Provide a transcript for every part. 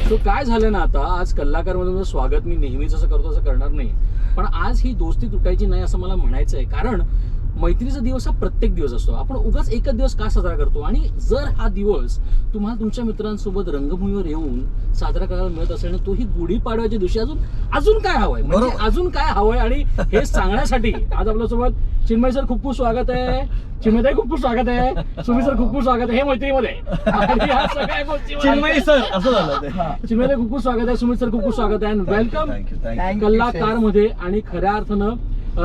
तो काय झालं ना, आता आज कलाकार मधून स्वागत मी नेहमीच असं करतो असं करणार नाही, पण आज ही दोस्ती तुटायची नाही असं मला म्हणायचं आहे. कारण मैत्रीचा दिवस हा प्रत्येक दिवस असतो. आपण उगाच एकच दिवस का साजरा करतो? आणि जर हा दिवस तुम्हाला तुमच्या मित्रांसोबत रंगभूमीवर येऊन साजरा करायला मिळत असेल ना, तोही गुढीपाडव्याच्या दिवशी अजून काय हवंय, म्हणजे अजून काय हवंय. आणि हे सांगण्यासाठी आज आपल्यासोबत चिन्मय सर खूप खूप स्वागत आहे, चिन्मयताई खूप खूप स्वागत आहे, सुमित सर खूप खूप स्वागत आहे हे मैत्रीमध्ये. आणि या सगळ्या गोष्टी चिन्मय सर असं झालं ते. चिन्मयताई खूप खूप स्वागत आहे, सुमित सर खूप खूप स्वागत आहे. वेलकम कलाकार मध्ये. आणि खऱ्या अर्थानं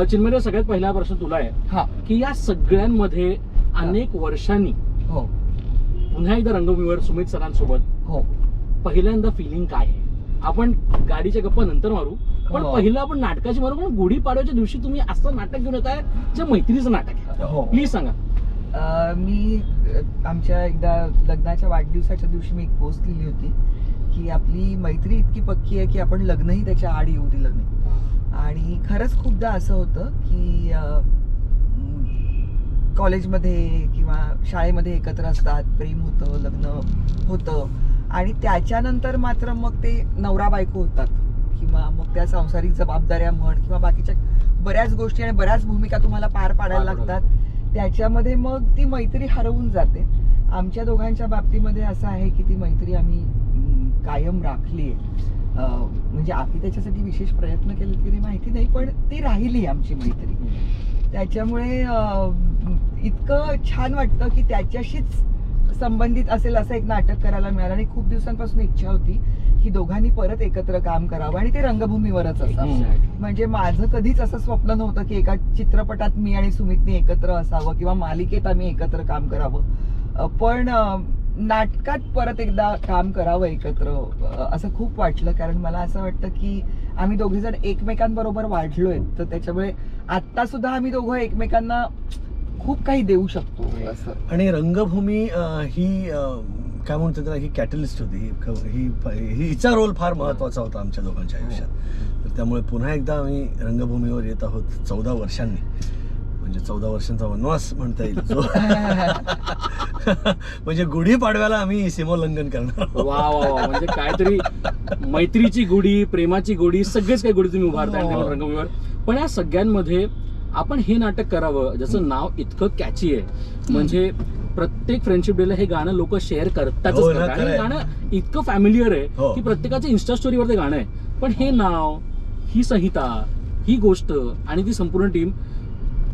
चिन्मय, सगळ्यात पहिला प्रश्न तुला आहे की या सगळ्यांमध्ये अनेक वर्षांनी पुन्हा एकदा रंगभूमीवर सुमित सरांसोबत पहिल्यांदा फिलिंग काय आहे? आपण गाडीच्या गप्पा नंतर मारू, पण पहिलं आपण नाटकाची मारू. पण गुढीपाडव्याच्या दिवशी तुम्ही असं नाटक घेऊन येत आहे जे मैत्रीचं नाटक आहे, प्लीज सांगा. मी आमच्या एकदा लग्नाच्या वाढदिवसाच्या दिवशी मी एक पोस्ट लिहिली होती की आपली मैत्री इतकी पक्की आहे की आपण लग्नही त्याच्या आड येऊ दिलं नाही. आणि खरंच खूपदा असं होतं की कॉलेजमध्ये किंवा शाळेमध्ये एकत्र असतात, प्रेम होतं, लग्न होतं, आणि त्याच्यानंतर मात्र मग ते नवरा बायको होतात किंवा मग त्या सांसारिक जबाबदाऱ्या म्हण किंवा बाकीच्या बऱ्याच गोष्टी आणि बऱ्याच भूमिका तुम्हाला पार पाडायला लागतात. त्याच्यामध्ये मग ती मैत्री हरवून जाते. आमच्या दोघांच्या बाबतीमध्ये असं आहे की ती मैत्री आम्ही कायम राखली आहे. म्हणजे आम्ही त्याच्यासाठी विशेष प्रयत्न केले की नाही माहिती नाही, पण ती राहिली आमची मैत्री. त्याच्यामुळे इतकं छान वाटतं की त्याच्याशीच संबंधित असेल असं एक नाटक करायला मिळालं. आणि खूप दिवसांपासून इच्छा होती की दोघांनी परत एकत्र काम करावं आणि ते रंगभूमीवरच असावं. म्हणजे माझं कधीच असं स्वप्न नव्हतं की एका चित्रपटात मी आणि सुमितने एकत्र असावं किंवा मालिकेत आम्ही एकत्र काम करावं, पण नाटकात परत एकदा काम करावं एकत्र असं खूप वाटलं. कारण मला असं वाटतं की आम्ही दोघे जण एकमेकांबरोबर वाढलोय, तर त्याच्यामुळे आता सुद्धा आम्ही दोघं एकमेकांना खूप काही देऊ शकतो असं. आणि रंगभूमी ही काय म्हणतो त्याला, ही कॅटलिस्ट होती. हिचा रोल फार महत्वाचा होता आमच्या दोघांच्या आयुष्यात. तर त्यामुळे पुन्हा एकदा आम्ही रंगभूमीवर येत आहोत 14 वर्षांनी. म्हणजे 14 वर्षांचा वनवास म्हणता येईल जो. म्हणजे गुढीपाडव्याला आम्ही सीमोल्लंघन करणार. वा वा वा, म्हणजे काहीतरी मैत्रीची गुढी, प्रेमाची गुढी, सगळेच काही गुढी तुम्ही उभारताय रंगभूमीवर. पण या सगळ्यांमध्ये आपण हे नाटक करावं ज्याचं नाव इतकं कॅची आहे, म्हणजे प्रत्येक फ्रेंडशिप डेला हे गाणं लोक शेअर करतातच. आणि गाणं इतकं फॅमिलियर आहे की प्रत्येकाच्या इन्स्टा स्टोरीवर ते गाणं आहे. पण हे नाव, ही संहिता, ही गोष्ट आणि ती संपूर्ण टीम,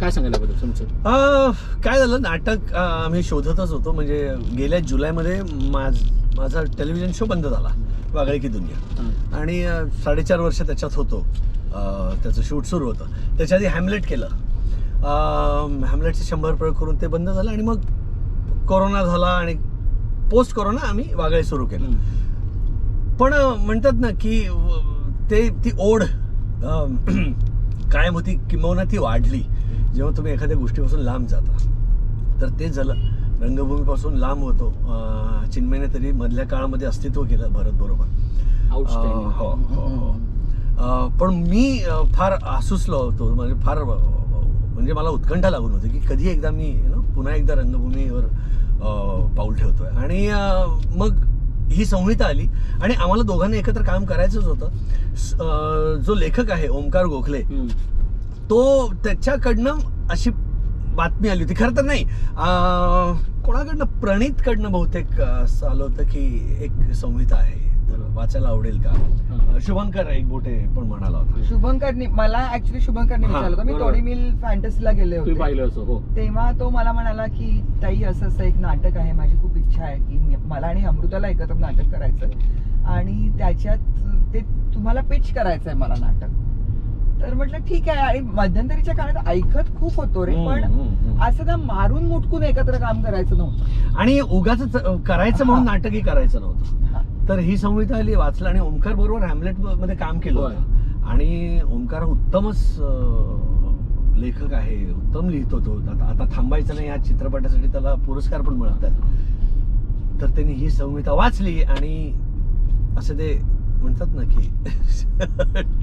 काय सांगायला पाहिजे तुमचं? काय झालं, नाटक आम्ही शोधतच होतो. म्हणजे गेल्या जुलैमध्ये माझा टेलिव्हिजन शो बंद झाला, वागळे की दुनिया. आणि 4.5 वर्ष त्याच्यात होतो. त्याचं शूट सुरू होतं. त्याच्या आधी हॅमलेट केलं. हॅमलेटचे 100 प्रयोग करून ते बंद झालं. आणि मग कोरोना झाला आणि पोस्ट कोरोना आम्ही वागळे सुरू केलं. पण म्हणतात ना की ती ओढ कायम होती, किंबहुना ती वाढली जेव्हा तुम्ही एखाद्या गोष्टीपासून लांब जाता. तर ते झालं, रंगभूमीपासून लांब होतो. चिन्मयने तरी मधल्या काळामध्ये अस्तित्व केलं भरत बरोबर. पण मी फार आसुसलो होतो. म्हणजे मला उत्कंठा लागून होती की कधी एकदा मी पुन्हा एकदा रंगभूमीवर पाऊल ठेवतोय. आणि मग ही संहिता आली आणि आम्हाला दोघांनी एकत्र काम करायचंच होतं. जो लेखक आहे ओमकार गोखले, तो त्याच्याकडनं अशी बातमी आली होती. खरं तर नाही, कोणाकडनं, प्रणीतकडनं बहुतेक असं आलं होतं की एक संहिता आहे, तर वाचायला आवडेल का? शुभंकर एक बोटे पण म्हणाला होता. शुभंकरनी मला ऍक्च्युली शुभंकरनी विचारलं होतं. मी तोडी मिल फॅन्टसीला गेले होते, तेव्हा तो मला म्हणाला की ताई असं असं एक नाटक आहे, माझी खूप इच्छा आहे की मला आणि अमृताला एकत्र नाटक करायचं आणि त्याच्यात ते तुम्हाला पिच करायचं आहे मला नाटक. तर म्हटलं ठीक आहे. आणि मध्यंतरीच्या काळात ऐकत खूप होतो रे, पण असं ना मारून मुटकून एकत्र काम करायचं नव्हतं आणि उगाच करायचं म्हणून नाटकही करायचं नव्हतं. तर ही संहिता आली, वाचलं. आणि ओमकार बरोबर हॅमलेट मध्ये काम केलं होतं. आणि ओमकार उत्तमच लेखक आहे, उत्तम लिहितो तो. आता थांबायचं नाही, या चित्रपटासाठी त्याला पुरस्कार पण मिळतात. तर त्यांनी ही संहिता वाचली आणि असं ते म्हणतात ना की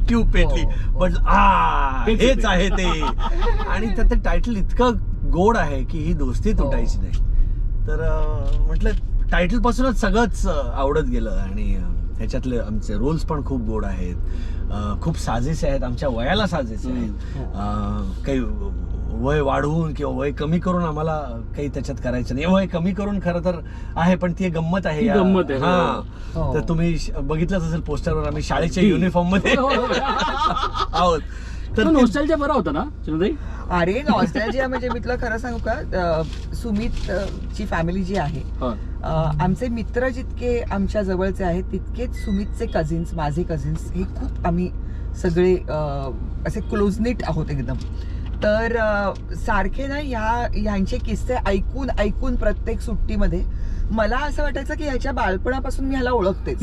ट्यूब पेटली, पण हेच आहे ते. आणि त्याचं टायटल इतकं गोड आहे की ही दोस्ती तुटायची नाही. तर म्हटलं टायटल पासूनच सगळंच आवडत गेलं. आणि त्याच्यातले आमचे रोल्स पण खूप गोड आहेत, खूप साजेसे आहेत, आमच्या वयाला साजेसे आहेत. काही वय वाढवून किंवा वय कमी करून आम्हाला काही त्याच्यात करायचं नाही. वय कमी करून खरं तर आहे, पण ती गंमत आहे. ती गंमत आहे. हा, तर तुम्ही बघितलंच असेल पोस्टरवर आम्ही शाळेच्या युनिफॉर्म मध्ये आहोत. तर नॉस्टॅल्जिया बरा होता ना चिन्हताई? अरे नॉस्टॅल्जिया म्हणजे मी तुला खरं सांगू का, सुमित ची फॅमिली जी आहे, आमचे मित्र जितके आमच्या जवळचे आहेत तितकेच सुमितचे कझिन्स, माझे कझिन्स हे खूप आम्ही सगळे असे क्लोजनिट आहोत एकदम. तर सारखे ना ह्यांचे किस्से ऐकून ऐकून प्रत्येक सुट्टीमध्ये मला असं वाटायचं की ह्याच्या बालपणापासून मी ह्याला ओळखतेच.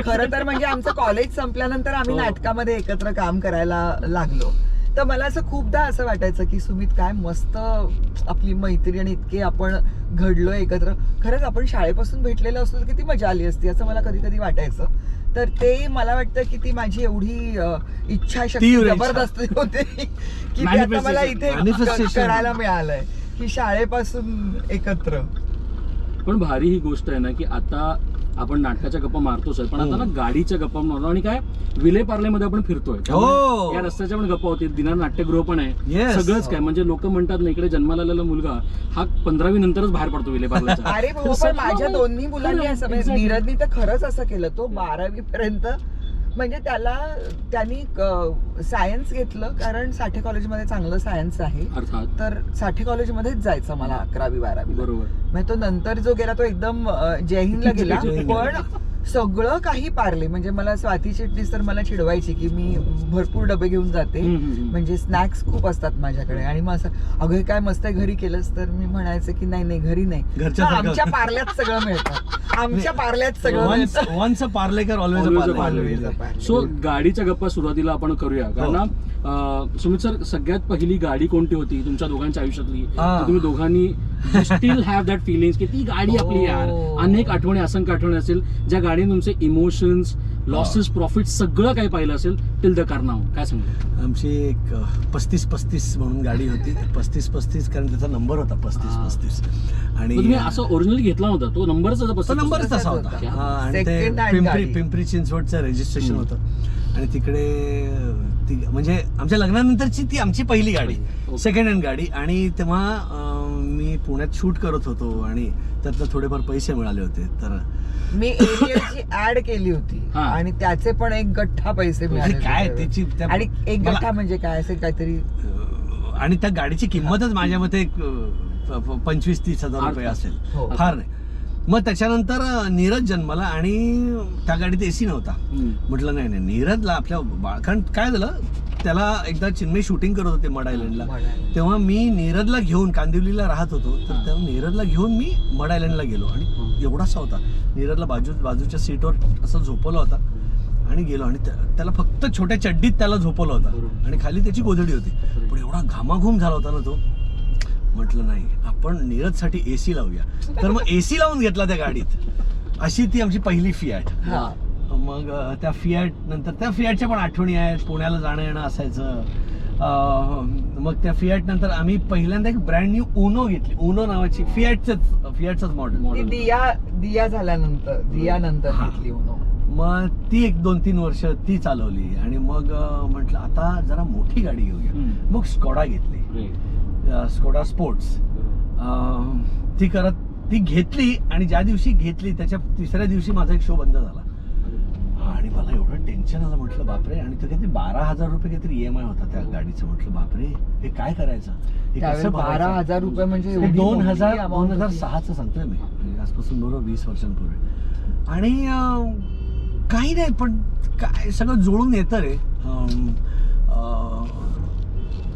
खरं तर म्हणजे आमचं कॉलेज संपल्यानंतर आम्ही नाटकामध्ये एकत्र काम करायला लागलो. तर मला असं खूपदा असं वाटायचं की सुमित काय मस्त आपली मैत्री आणि इतके आपण घडलोय एकत्र, खरंच आपण शाळेपासून भेटलेलं असतो तर किती मजा आली असती असं मला कधी कधी वाटायचं. तर ते मला वाटतं की ती माझी एवढी इच्छाशक्ती जबरदस्त होते की ते आता मला इथे करायला मिळालंय की शाळेपासून एकत्र. पण भारी ही गोष्ट आहे ना की आता आपण नाटकाच्या गप्पा मारतोच आहे, पण आता ना गाडीच्या गप्पा मारतो. आणि काय विले पार्लेमध्ये आपण फिरतोय, या रस्त्याच्या पण गप्पा होतील, दिनार नाट्यगृह पण आहे, सगळंच काय. म्हणजे लोक म्हणतात ना इकडे जन्माला आलेला मुलगा हा 15वी नंतरच बाहेर पडतो विले पार्लेचा. अरे हो, पण माझ्या दोन्ही मुलांनी असं, नीरजनी तर खरंच असं केलं. तो 12वी पर्यंत म्हणजे त्यांनी सायन्स घेतलं कारण साठे कॉलेजमध्ये चांगलं सायन्स आहे, तर साठे कॉलेजमध्येच जायचं मला 11वी 12वी. बरोबर. म्हणजे तो नंतर जो गेला तो एकदम जय हिंदला गेला. पण सगळं काही पारले. म्हणजे मला स्वाती चिटणीस तर मला चिडवायची की मी भरपूर डबे घेऊन जाते, म्हणजे स्नॅक्स खूप असतात माझ्याकडे. आणि मग असं अगं काय मस्त आहे घरी केलंस, तर मी म्हणायचे की नाही घरी नाही, आमच्या पार्ल्यात सगळं मिळतं, आमच्या पार्ल्यात सगळं मिळतं. Once a Parlekar always a Parle. So गाडीच्या गप्पा सुरुवातीला आपण करूया. कारण सुमित सर, सगळ्यात पहिली गाडी कोणती होती तुमच्या दोघांच्या आयुष्यातली? तुम्ही दोघांनी स्टील हॅव दॅट फिलिंग्स की ती गाडी आपली यार. अनेक आठवणी, असंख्य आठवणी असेल ज्या गाडीने तुमचे इमोशन्स, लॉसेस, प्रॉफिट सगळं काही पाहिलं असेल. टिल द कारनाऊ काय सांगू? आमची एक 35-35 म्हणून गाडी होती. 35-35 कारण त्याचा नंबर होता 35-35. आणि तुम्ही असं ओरिजिनली घेतला नव्हता तो नंबरच तसा होता. आणि ते पिंपरी चिंचवडचं रजिस्ट्रेशन होतं. आणि तिकडे म्हणजे आमच्या लग्नानंतरची ती आमची पहिली गाडी, सेकंड हँड गाडी. आणि तेव्हा मी पुण्यात शूट करत होतो आणि त्यातनं थोडेफार पैसे मिळाले होते. तर मी एरियलची ऍड केली होती आणि त्याचे पण एक गठ्ठा पैसे मिळाले. काय त्याची, आणि एक गठ्ठा म्हणजे काय असेल काहीतरी. आणि त्या गाडीची किंमतच माझ्या मते 25-30 हजार रुपये असेल, फार नाही. मग त्याच्यानंतर नीरज जन्माला आणि त्या गाडीत एसी नव्हता. म्हटलं नाही नीरजला आपल्या कारण काय झालं, त्याला एकदा चिन्मय शूटिंग करत होते मड आयलंडला, तेव्हा मी नीरजला घेऊन कांदिवलीला राहत होतो. तर तेव्हा नीरजला घेऊन मी मड आयलंडला गेलो आणि एवढासा होता. नीरजला बाजूच्या सीटवर असं झोपवला होता आणि गेलो. आणि त्याला फक्त छोट्या चड्डीत त्याला झोपवलं होतं आणि खाली त्याची गोधडी होती. पण एवढा घामाघूम झाला होता ना तो, म्हटलं नाही आपण नीरजसाठी एसी लावूया. तर मग एसी लावून घेतला त्या गाडीत. अशी ती आमची पहिली फियाट. मग त्या फियाट नंतर त्या फियाटच्या पण आठवणी आहेत. पुण्याला जाणं येणं असायचं. मग त्या फियाट नंतर आम्ही पहिल्यांदा एक ब्रँड न्यू उनो घेतली. उनो नावाची फियाटच मॉडेल. दिया झाल्यानंतर घेतली उनो. मग ती 1-2-3 वर्ष ती चालवली. आणि मग म्हटलं आता जरा मोठी गाडी घेऊया. मग स्कोडा घेतली, स्कोडा स्पोर्ट्स. ती घेतली आणि ज्या दिवशी घेतली त्याच्या तिसऱ्या दिवशी माझा एक शो बंद झाला. आणि मला एवढं टेन्शन आलं. म्हटलं बापरे. आणि तो काहीतरी 12,000 रुपये काहीतरी EMI होता त्या गाडीचं. म्हटलं बापरे हे काय करायचं. 12,000 रुपये म्हणजे 2006चं सांगतोय मी, आजपासून बरोबर 20 वर्षांपूर्वी. आणि काही नाही, पण काय सगळं जुळून येतं रे.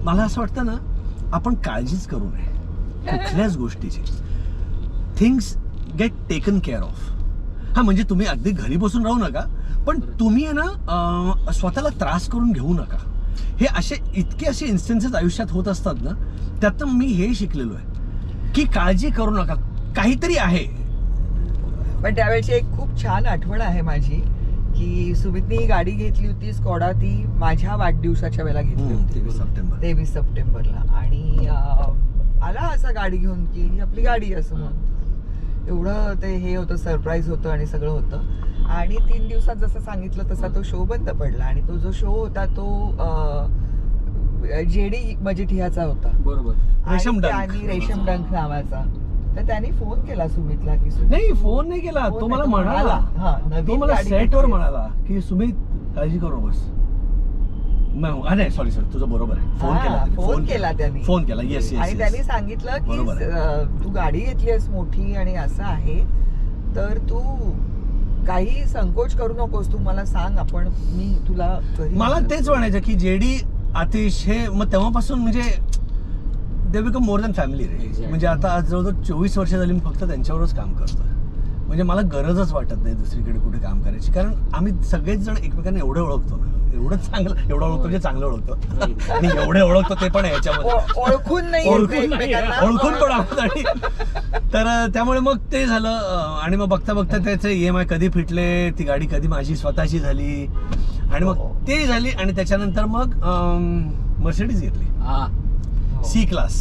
मला असं वाटतं ना आपण काळजीच करू नये कुठल्याच गोष्टीची. Things get taken care of. हा म्हणजे तुम्ही अगदी घरी बसून राहू नका, पण तुम्ही ना स्वतःला त्रास करून घेऊ नका. हे इतके असे इन्स्टन्सेस आयुष्यात होत असतात ना, त्यातनं मी हे शिकलेलो आहे की काळजी करू नका, काहीतरी आहे. पण त्यावेळेची एक खूप छान आठवण आहे माझी की सुमितने ही गाडी घेतली होती स्कोडा. ती माझ्या वाढदिवसाच्या वेळेला घेतली होती 23 सप्टेंबरला. आणि आला असा गाडी घेऊन की ही आपली गाडी असं म्हणून एवढं ते हे होतं, सरप्राईज होतं आणि सगळं होतं. आणि 3 दिवसात जसं सांगितलं तसा तो शो बंद पडला. आणि तो जो शो होता तो जेडी मजिठियाचा होता. बरोबर. रेशम डंक. आणि रेशम डंक नावाचा. तर त्यांनी फोन केला सुमितला की नाही, फोन नाही केला, तो मला म्हणाला, तो मला सेटवर म्हणाला की सुमित काळजी करू बस. नाही सॉरी तुझं बरोबर आहे. फोन केला त्यांनी. फोन केला, येस येस. आणि त्यांनी सांगितलं की तू गाडी घेतलीयस मोठी आणि असं आहे तर तू काही संकोच करू नकोस, तू मला सांग, मी तुला मला तेच म्हणायचं की जेडी आतिश हे मग तेव्हापासून म्हणजे they become more than family ray. Exactly. म्हणजे आता आज जवळजवळ 24 वर्ष झाली मी फक्त त्यांच्यावरच काम करतोय. म्हणजे मला गरजच वाटत नाही दुसरीकडे कुठे काम करायची, कारण आम्ही सगळेच जण एकमेकांना एवढे ओळखतो ना, एवढं ओळखतो म्हणजे चांगलं ओळखतो आणि एवढे ओळखतो ते पण याच्यामध्ये ओळखून नाही ओळखून पण आहोत. आणि तर त्यामुळे मग ते झालं. आणि मग बघता बघता त्याचे EMI कधी फिटले, ती गाडी कधी माझी स्वतःची झाली आणि मग ते झाली. आणि त्याच्यानंतर मग मर्सिडीज घेतली, C class.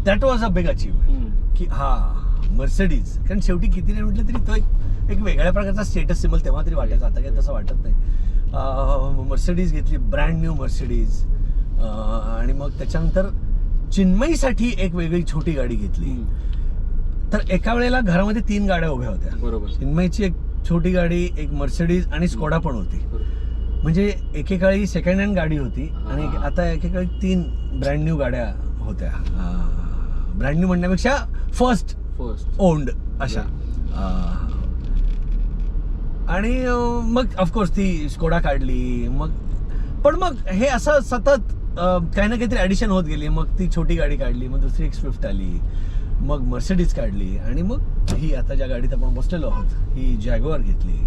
That was a big achievement की मर्सिडीज. कारण शेवटी किती नाही म्हटलं तरी तो एक वेगळ्या प्रकारचा स्टेटस सिम्बॉल तेव्हा तरी वाटायचा, आता काही तसं वाटत नाही. मर्सिडीज घेतली, ब्रँड न्यू मर्सिडीज. आणि मग त्याच्यानंतर चिन्मयीसाठी एक वेगळी छोटी गाडी घेतली. तर एका वेळेला घरामध्ये 3 गाड्या उभ्या होत्या. बरोबर. चिन्मयीची एक छोटी गाडी, एक मर्सिडीज आणि स्कोडा पण होती. म्हणजे एकेकाळी सेकंड हँड गाडी होती आणि आता एकेकाळी 3 ब्रँड न्यू गाड्या होत्या. ब्रँड न्यू म्हणण्यापेक्षा फर्स्ट ओन्ड अशा. आणि मग ऑफकोर्स ती स्कोडा काढली. पण मग हे असं सतत काही ना काहीतरी ॲडिशन होत गेली. मग ती छोटी गाडी काढली, मग दुसरी एक स्विफ्ट आली, मग मर्सिडीज काढली आणि मग ही आता ज्या गाडीत आपण बसलेलो आहोत ही जॅग्वार घेतली.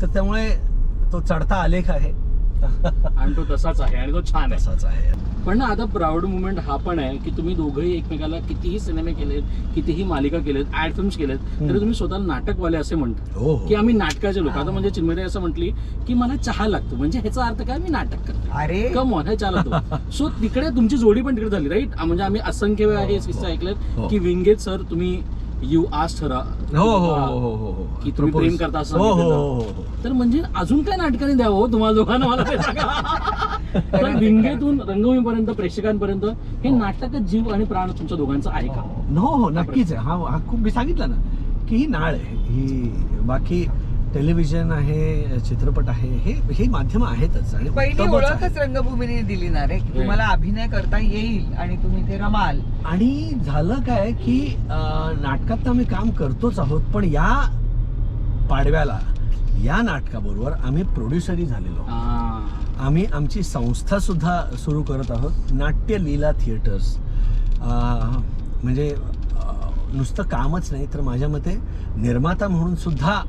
तर त्यामुळे तो चढता आलेख आहे आणि तो तसाच आहे आणि तो छान आहे. तसाच आहे. पण ना आता प्राऊड मुवमेंट हा पण आहे की तुम्ही दोघंही एकमेकाला कितीही सिनेमे केलेत, कितीही मालिका केलेत, ऍड फिल्म्स केलेत, तरी तुम्ही स्वतःला नाटकवाले असे म्हणता की आम्ही नाटकाचे लोक. आता म्हणजे चिन्मयताई असं म्हटली की मला चहा लागतो, म्हणजे ह्याचा अर्थ काय, मी नाटक करतो. अरे कम ऑन, हे चहा लागतो. सो तिकडे तुमची जोडी पण तिकडे झाली, राईट? म्हणजे आम्ही असंख्य वेळा हे किस्से ऐकलेत की विंगेत सर तुम्ही यू आस्क्ड हर हो की तुम्ही प्रेम करता असं. तर म्हणजे अजून काय नाटकाने द्यावं हो तुम्हाला दोघांना, मला ते सांगा. तर विंगेतून रंगभूमीपर्यंत प्रेक्षकांपर्यंत हे नाटकच जीव आणि प्राण तुमच्या दोघांचा आहे का? हो नक्कीच आहे. हा खूप मी सांगितलं ना की ही नाळ आहे ही. बाकी टेलिव्हिजन आहे, चित्रपट आहे, हे माध्यम आहेतच. आणि पहिली ओळखच रंगभूमीने दिली ना रे, की तुम्हाला अभिनय करता येईल आणि तुम्ही ते रमाल. आणि झालं काय की नाटकात तर आम्ही काम करतोच आहोत, पण या पाडव्याला या नाटकाबरोबर आम्ही प्रोड्युसरही झालेलो. आम्ही आमची संस्था सुद्धा सुरू करत आहोत, नाट्य लीला थिएटर्स. म्हणजे नुसतं कामच नाही तर माझ्या मते निर्माता म्हणून सुद्धा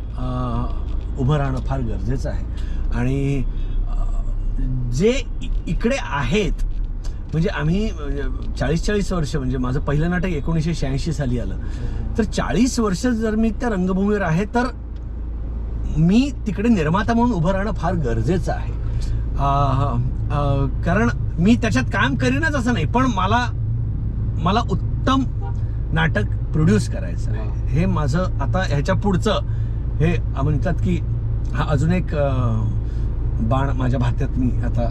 उभं राहणं फार गरजेचं आहे. आणि जे इकडे आहेत, म्हणजे आम्ही 40 वर्ष, म्हणजे माझं पहिलं नाटक 1986 साली आलं, तर 40 वर्ष जर मी त्या रंगभूमीवर आहे तर मी तिकडे निर्माता म्हणून उभं राहणं फार गरजेचं आहे. कारण मी त्याच्यात काम करीनच असं नाही, पण मला उत्तम नाटक प्रोड्यूस करायचं आहे. हे माझं आता ह्याच्या पुढचं हे म्हणतात की हा अजून एक बाण माझ्या भात्यात मी आता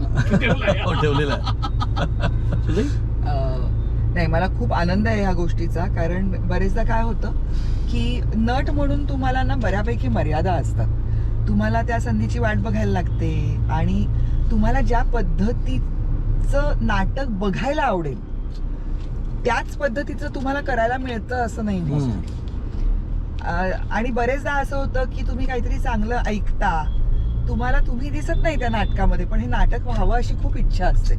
ठेवलेला आहे. नाही, मला खूप आनंद आहे ह्या गोष्टीचा, कारण बरेचदा काय होतं की नट म्हणून तुम्हाला ना बऱ्यापैकी मर्यादा असतात. तुम्हाला त्या संधीची वाट बघायला लागते आणि तुम्हाला ज्या पद्धतीचं नाटक बघायला आवडेल त्याच पद्धतीचं तुम्हाला करायला मिळतं असं नाही. आणि बरेचदा असं होतं की तुम्ही काहीतरी चांगलं ऐकता, तुम्ही दिसत नाही त्या नाटकामध्ये, पण हे नाटक व्हावं अशी खूप इच्छा असते.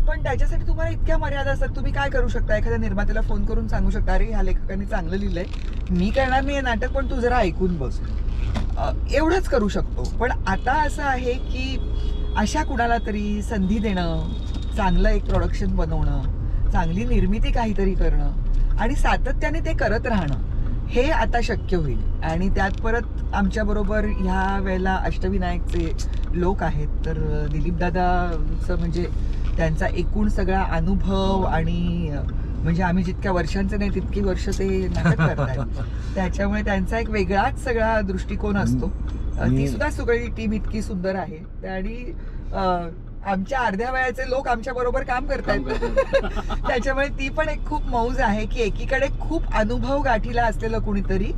पण त्याच्यासाठी तुम्हाला इतक्या मर्यादा असतात. तुम्ही काय करू शकता, एखाद्या निर्मात्याला फोन करून सांगू शकता, अरे ह्या लेखकांनी चांगलं लिहिलंय, मी करणार नाही हे नाटक, पण तू जरा ऐकून बघ, एवढंच करू शकतो. पण आता असं आहे की अशा कुणाला तरी संधी देणं, चांगलं एक प्रोडक्शन बनवणं, चांगली निर्मिती काहीतरी करणं आणि सातत्याने ते करत राहणं हे आता शक्य होईल. आणि त्यात परत आमच्याबरोबर ह्या वेळेला अष्टविनायकचे लोक आहेत. तर दिलीप दादाचं म्हणजे त्यांचा एकूण सगळा अनुभव आणि म्हणजे आम्ही जितक्या वर्षांचे नाही तितकी वर्ष ते नाटक करतात. त्याच्यामुळे त्यांचा एक वेगळाच सगळा दृष्टिकोन असतो. ती सुद्धा सगळी टीम इतकी सुंदर आहे आणि आमच्या अर्ध्या वयाचे लोक आमच्या बरोबर काम करतात. त्याच्यामुळे ती पण एक खूप मौज आहे की एकीकडे खूप अनुभव गाठीला असलेलं कुणीतरी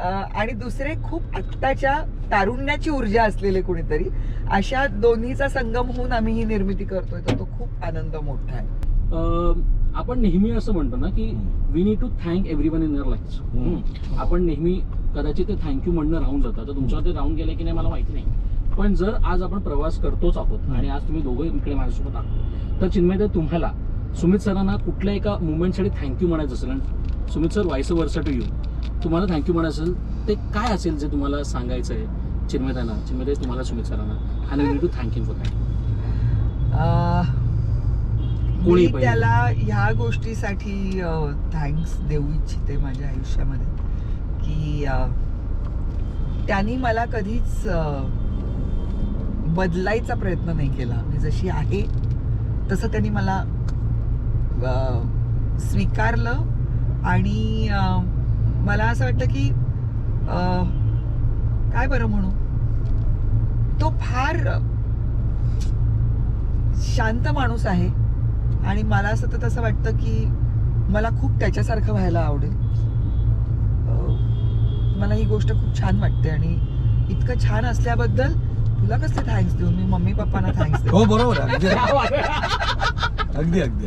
आणि दुसरे खूप आत्ताच्या तारुण्याची ऊर्जा असलेले कुणीतरी, अशा दोन्हीचा संगम होऊन आम्ही ही निर्मिती करतोय. तर तो खूप आनंद मोठा आहे. आपण नेहमी असं म्हणतो ना की we need to thank everyone in your life. आपण नेहमी कदाचित ते थँक्यू म्हणणं राहून जातं. तर तुमच्यावर ते राहून गेलं की नाही मला माहिती नाही, पण जर आज आपण प्रवास करतोच आहोत आणि आज तुम्ही दोघं इकडे माझ्यासोबत आहात, तर चिन्मय तुम्हाला सुमित सरांना कुठल्या एका मुवमेंटसाठी थँक्यू म्हणायचं असेल आणि सुमित सर वाईस वर्सा टू यू तुम्हाला थँक्यू म्हणायचं असेल, ते काय असेल जे तुम्हाला सांगायचं आहे चिन्मयताना, चिन्मय तुम्हाला सुमित सरांना, आणि we need to thank him for that. मी त्याला ह्या गोष्टीसाठी थँक्स देऊ इच्छिते माझ्या आयुष्यामध्ये की त्यांनी मला कधीच बदलायचा प्रयत्न नाही केला. मी जशी आहे तसं त्यांनी मला स्वीकारलं आणि मला असं वाटतं की काय बरं म्हणू, तो फार शांत माणूस आहे आणि मला सतत असं वाटतं की मला खूप त्याच्यासारखं व्हायला आवडेल. मला ही गोष्ट खूप छान वाटते आणि इतकं छान असल्याबद्दल तुला कसं थँक्स देऊ, मी मम्मी पप्पांना थँक्स देऊ. हो बरोबर आहे, अगदी अगदी अगदी.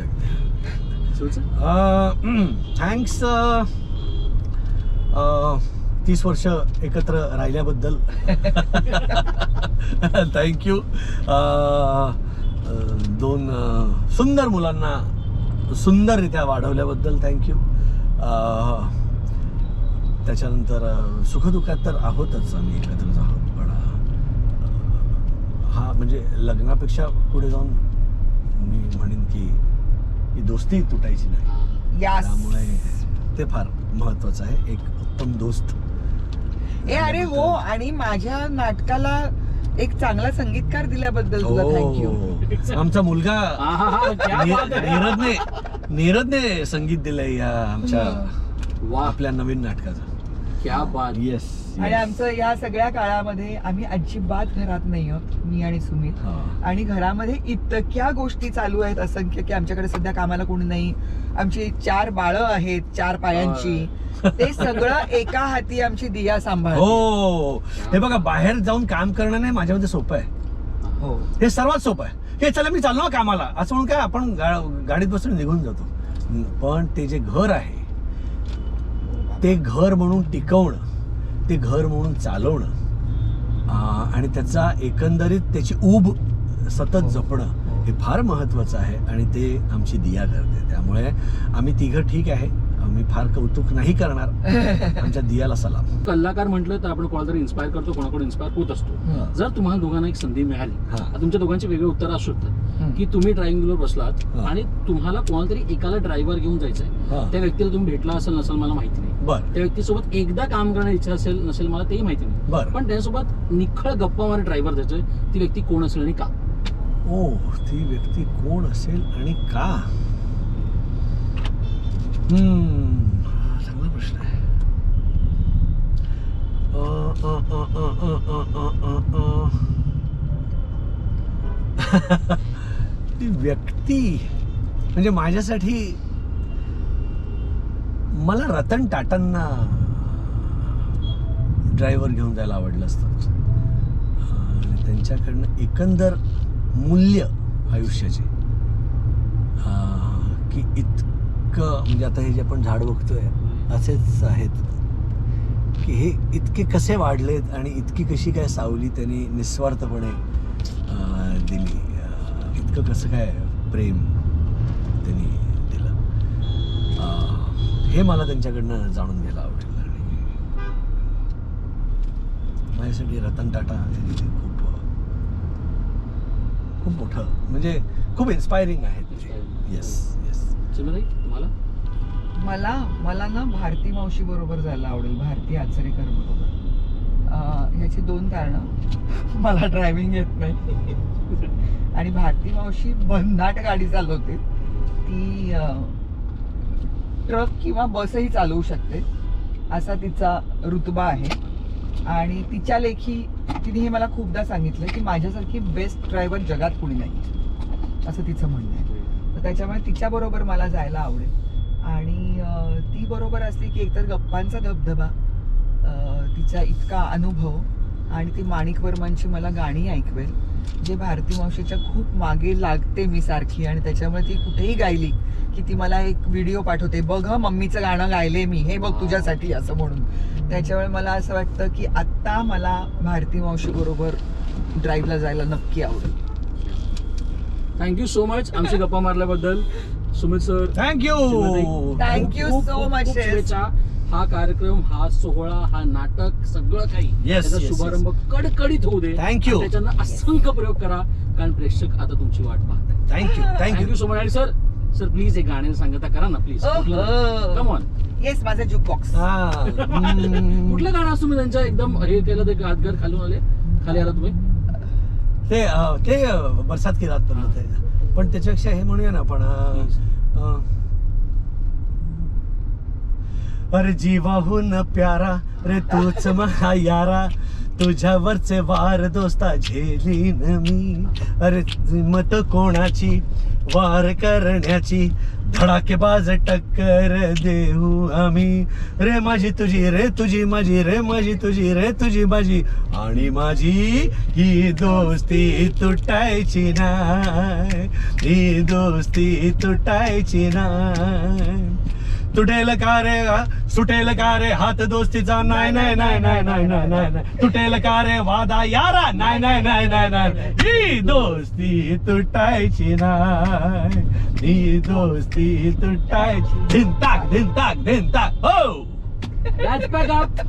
थँक्स 30 वर्ष एकत्र राहिल्याबद्दल थँक्यू. 2 सुंदर मुलांना सुंदररित्या वाढवल्याबद्दल थँक्यू. त्याच्यानंतर सुखदुःखात तर आहोतच, आम्ही एकत्रच आहोत, पण हा म्हणजे लग्नापेक्षा पुढे जाऊन मी म्हणेन की ही दोस्ती तुटायची नाही. त्यामुळे ते फार महत्वाचं आहे, एक उत्तम दोस्त. अरे हो, आणि माझ्या नाटकाला एक चांगला संगीतकार दिल्याबद्दल तुला थँक्यू. आमचा मुलगा नीरजने संगीत दिलंय या आमच्या आपल्या नवीन नाटकाचं. क्या बात. येस. आणि आमचं या सगळ्या काळामध्ये आम्ही अजिबात घरात नाही आहोत, मी आणि सुमित, आणि घरामध्ये इतक्या गोष्टी चालू आहेत असंख्य की आमच्याकडे सध्या कामाला कोणी नाही. आमची 4 बाळं आहेत 4 पायांची, ते सगळं एका हाती आमची दिया सांभाळ. हो, हे बघा, बाहेर जाऊन काम करणं नाही माझ्यामध्ये सोपं आहे. हो, हे सर्वात सोपं आहे. हे चला मी चाललो कामाला असं म्हणून काय आपण गाडीत बसून निघून जातो, पण ते जे घर आहे ते घर म्हणून टिकवणं, ते घर म्हणून चालवणं आणि त्याचा एकंदरीत त्याची ऊब सतत जपणं हे फार महत्वाचं आहे आणि ते आमची दिया करते. त्यामुळे आम्ही तिघं ठीक आहे, मी फार कौतुक नाही करणार, आमच्या दियाला सलाम. कलाकार म्हटलं तर आपण कोणाला तरी इन्स्पायर करतो, कोणाकडून इन्स्पायर होत असतो. जर तुम्हाला दोघांना एक संधी मिळाली, तुमच्या दोघांची वेगळी उत्तर असू शकतात की तुम्ही ड्रायव्हिंग व्हीलवर बसलात आणि तुम्हाला कोणाला तरी एकाला ड्रायव्हर घेऊन जायचंय, त्या व्यक्तीला तुम्ही भेटला असेल नसेल मला माहिती नाही, त्या व्यक्तीसोबत एकदा काम करण्याची इच्छा असेल नसेल मला तेही माहिती नाही, पण त्याच्यासोबत निखळ गप्पा मारे ड्रायव्हर द्यायचंय, ती व्यक्ती कोण असेल आणि का? ओ, ती व्यक्ती कोण असेल आणि का? चांगला प्रश्न आहे. ती व्यक्ती म्हणजे माझ्यासाठी मला रतन टाटांना ड्रायव्हर घेऊन जायला आवडलं असतं आणि त्यांच्याकडनं एकंदर मूल्य आयुष्याचे की इतकं, म्हणजे आता हे जे आपण झाड बघतोय असेच आहेत की हे इतके कसे वाढलेत आणि इतकी कशी काय सावली त्यांनी निस्वार्थपणे दिली, इतकं कसं काय प्रेम त्यांनी दिलं, हे मला त्यांच्याकडनं जाणून घ्यायला आवडेल. आणि माझ्यासाठी रतन टाटा हे खूप खूप मोठं म्हणजे खूप इन्स्पायरिंग आहे. Yes yes. तुम्हाला? मला ना भारती मावशी बरोबर जायला आवडेल, भारती आचरेकर बरोबर. ह्याची 2 कारणं. मला ड्रायव्हिंग येत नाही आणि भारती मावशी भन्नाट गाडी चालवते. ती ट्रक किंवा बसही चालवू शकते असा तिचा रुतबा आहे. आणि तिच्या लेखी तिने हे मला खूपदा सांगितलं की माझ्यासारखी बेस्ट ड्रायव्हर जगात कुणी नाही, असं तिचं म्हणणं आहे. तर त्याच्यामुळे तिच्याबरोबर मला जायला आवडेल. आणि ती बरोबर असली की एकतर गप्पांचा धबधबा, तिचा इतका अनुभव, आणि ती माणिक वर्मांची मला गाणी ऐकवेल जे भारती मावशीच्या खूप मागे लागते मी सारखी. आणि त्याच्यामुळे ती कुठेही गायली की ती मला एक व्हिडिओ पाठवते, बघ मम्मीचं गाणं गायले मी, हे बघ तुझ्यासाठी, असं म्हणून. त्याच्यामुळे मला असं वाटतं की आत्ता मला भारती मावशी बरोबर ड्राईव्हला जायला नक्की आवडेल. थँक्यू सो मच आमची गप्पा मारल्याबद्दल Sumit sir. Thank you. Thank you so much, खूप शुभेच्छा. हा कार्यक्रम, हा सोहळा, हा नाटक, सगळं काही Yes, त्याचा yes, शुभारंभ कडकडीत होऊ दे. Thank you. आणि त्याच्यानं असंख्य प्रयोग करा, कारण प्रेक्षक आता तुमची वाट पाहतात. Thank you thank you so much. आणि सर प्लीज एक गाण्याचं सांगता करा ना प्लीज. Come on. येस, माझा जुक बॉक्स. कुठलं गाणं असं तुम्ही त्यांच्या एकदम हे केलं ते हातगार खाली आला तुम्ही? ते बरसात की रात पण त्याच्यापेक्षा हे म्हणूया ना आपण अरे जीवाहून प्यारा रे तूच महा यारा, तुझ्यावरचे वार दोस्ता झेलीन मी. अरे मत कोणाची वार करण्याची, धडाकेबाज टक्कर देऊ आम्ही. रे माझी तुझी, रे तुझी माझी, रे माझी तुझी, रे तुझी माझी, आणि माझी ही दोस्ती तुटायची नाही, ही दोस्ती तुटायची नाही. तुटेल का रे, सुटेल का रे हात दोस्तीचा, नाही नाही नाही नाही नाही नाही नाही नाही. तुटेल का रे वादा यारा, नाही नाही नाही नाही नाही. ही दोस्ती तुटायची नाही, ही दोस्ती तुटायची. धिन ताक धिन ताक धिन ताक. हो Let's back up.